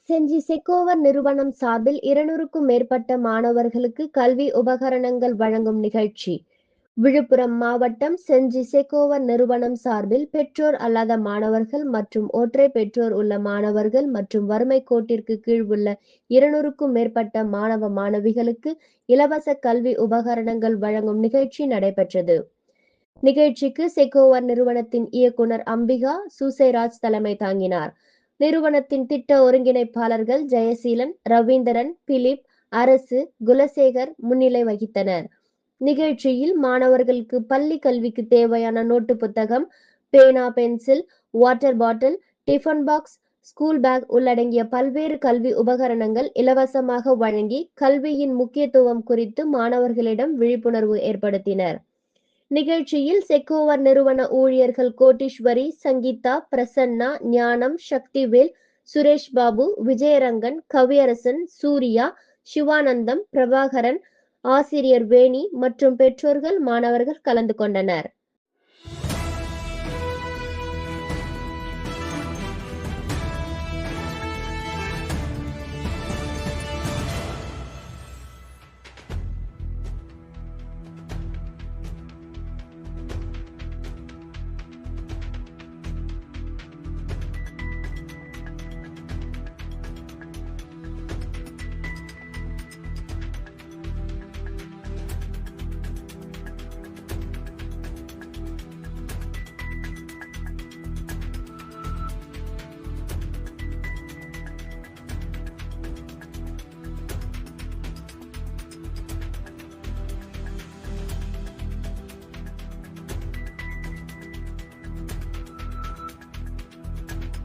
செஞ்சி செக்கோவர் நிறுவனம் சார்பில் 200க்கும் மேற்பட்ட மாணவர்களுக்கு கல்வி உபகரணங்கள் வழங்கும் நிகழ்ச்சி. விழுப்புரம் மாவட்டம் செஞ்சி செக்கோவர் நிறுவனம் சார்பில் பெற்றோர் அல்லாத மாணவர்கள் மற்றும் ஒற்றை பெற்றோர் உள்ள மாணவர்கள் மற்றும் வறுமை கோட்டிற்கு கீழ் உள்ள 200க்கும் மேற்பட்ட மாணவ மாணவிகளுக்கு இலவச கல்வி உபகரணங்கள் வழங்கும் நிகழ்ச்சி நடைபெற்றது. நிகழ்ச்சிக்கு செக்கோவர் நிறுவனத்தின் இயக்குனர் அம்பிகா சூசைராஜ் தலைமை தாங்கினார். நிறுவனத்தின் திட்ட ஒருங்கிணைப்பாளர்கள் ஜெயசீலன், ரவீந்திரன், பிலிப், அரசு, குலசேகர் முன்னிலை வகித்தனர். நிகழ்ச்சியில் மாணவர்களுக்கு பள்ளி கல்விக்கு தேவையான நோட்டு புத்தகம், பேனா, pencil, water bottle, tiffin box, school bag உள்ளடங்கிய பல்வேறு கல்வி உபகரணங்கள் இலவசமாக வழங்கி கல்வியின் முக்கியத்துவம் குறித்து மாணவர்களிடம் விழிப்புணர்வு ஏற்படுத்தினர். நிகழ்ச்சியில் செக்கோவர் நிறுவன ஊழியர்கள் கோட்டீஸ்வரி, சங்கீதா, பிரசன்னா, ஞானம், சக்திவேல், சுரேஷ் பாபு, விஜயரங்கன், கவியரசன், சூர்யா, சிவானந்தம், பிரபாகரன், ஆசிரியர் வேணி மற்றும் பெற்றோர்கள், மாணவர்கள் கலந்து கொண்டனர்.